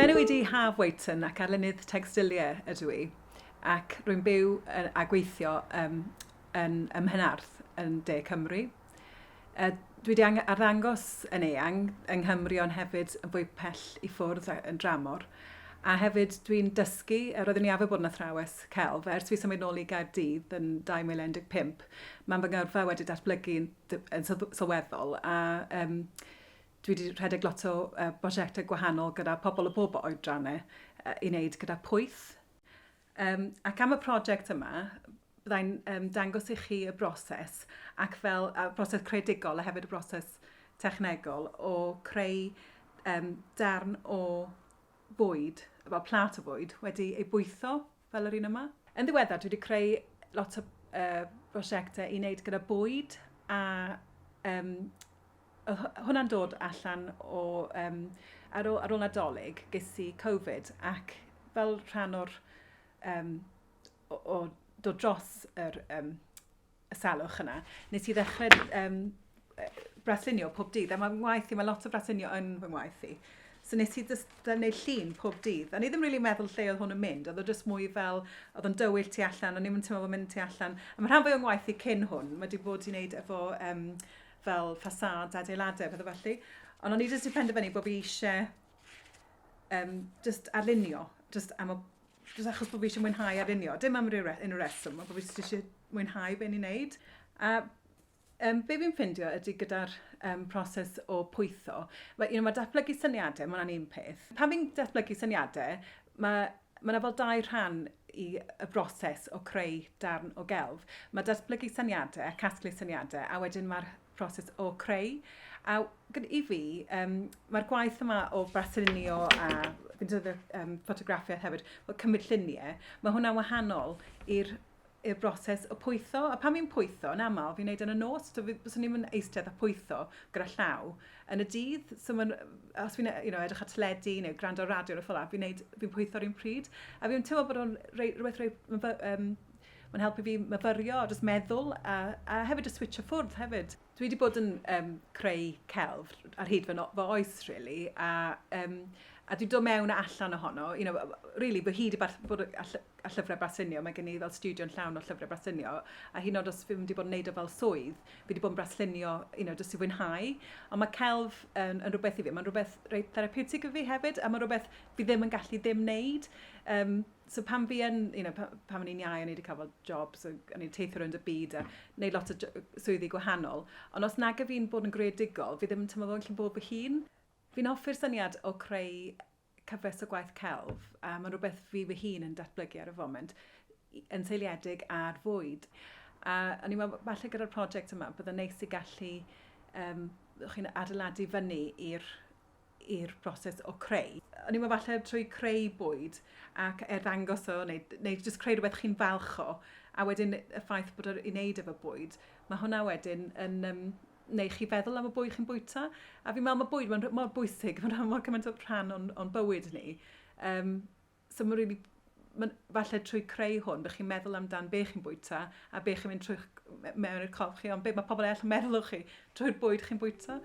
Fy enw wedi Haf Weighton ac arlunydd tegstiliau ydw i, ac rwy'n byw a gweithio yn Mhenarth yn De Cymru. Dwi wedi arddangos yn eang yng Nghymru ond hefyd yn fwy pell i ffwrdd yn dramor. A hefyd dwi'n dysgu, roeddwn i arfer bod yn athrawes celf, ers fi symud nôl i Gaerdydd yn 2015. Mae'n fy ngyrfa wedi datblygu yn sylweddol a dwi wedi rhedeg lot o brosiectau gwahanol gyda pobl o bob oedrannau i wneud gyda pwyth. Ac am y prosiect yma, byddai'n dangos i chi y broses ac fel broses creadigol a hefyd y broses technegol o creu darn o bwyd, fel plat o bwyd, wedi ei bwytho fel yr un yma. Yn ddiweddar, dwi wedi creu lot o brosiectau i wneud gyda bwyd a hwnna'n dod allan o, ar ôl Nadolig, ges i Covid ac fel rhan o'r o dod dros y salwch yna, nes i ddechrau braslunio pob dydd, a mae lot o braslunio yn fy ngwaith i. So nes i gwneud llun pob dydd, a ni ddim really meddwl lle oedd hwn yn mynd, oedd o jyst mwy fel, oedd o'n dywyll tu allan, o'n i'm yn teimlo fod mynd tu allan. A mae rhan fwy o'n ngwaith i cyn hwn, mae wedi bod i wneud efo fel ffasad, adeiladau, pethau felly. Ond o'n i jyst i penderfynu bod fi eisiau just arlunio, just achos bod fi eisiau mwynhau arlunio. Dim am unrhyw reswm, ond bod fi eisiau mwynhau be'n i wneud. A be fi'n ffindio ydy gyda'r proses o pwytho. Mae datblygu syniadau, mae'n un peth. Pan fi'n datblygu syniadau, mae yna fel dau rhan i y broses o creu darn o gelf. Mae datblygu syniadau, casglu syniadau, a wedyn mae'r proses o creu. A i fi, mae'r gwaith yma o braslunio a fi'n dod ffotograffiaeth hefyd, o cymryd lluniau, mae hwnna'n wahanol i'r broses o pwytho. A pan fi'n pwytho, yn aml, fi'n neud yn y nos, so ni'n eistedd a pwytho gyda llaw yn y dydd. So os fi'n edrych at teledu neu gwrando radio neu ffyla, fi'n pwytho'r un pryd. A fi'n teimlo bod o'n rhywbeth mae'n helpu fi myfyrio, jyst meddwl, a hefyd y switch o ffwrdd hefyd. Dwi wedi bod yn creu celf ar hyd fy oes, really, a dwi dod mewn a allan ohono. Really, bod hyd i bod a llyfrau braslunio, mae gen i fel studio'n llawn o llyfrau braslunio, a hyd yn oed os fi wedi bod yn neud o fel swydd, fi wedi bod yn braslunio, jyst i fwynhau. Ond mae celf yn rhywbeth i fi, mae'n rhywbeth reit therapeutig i fi hefyd, a mae rhywbeth fi ddim yn gallu ddim wneud. So pan fi yn, pan o'n i'n iau, o'n i wedi cael fel jobs, o'n i'n teithio rownd y byd a wneud lot o swyddi gwahanol. Ond os nag fi'n bod yn greadigol, fi ddim yn teimlo fel bod fy hun. Fi'n hoffi'r syniad o creu cyfres o gwaith celf, a mae'n rhywbeth fi fy hun yn datblygu ar y foment, yn seiliedig ar fwyd. A o'n i'n meddwl, falle gyda'r prosiect yma, byddai'n neis i gallu adeiladu fyny i'r broses o creu. O'n i'n meddwl falle trwy creu bwyd ac ddangos o, neu jyst creu rhywbeth chi'n falch o, a wedyn y ffaith bod o'r i wneud efo bwyd, mae hwnna wedyn yn neu chi feddwl am y bwyd chi'n bwyta. A fi'n meddwl mae bwyd mae'n mor bwysig, mae'n mor cymaint o rhan o'n bywyd ni. So falle trwy creu hwn, bych chi'n meddwl amdan be chi'n bwyta, a be chi'n mynd trwy mewn i'r corff chi, ond be mae pobl eraill yn meddwl o chi trwy'r bwyd chi'n bwyta.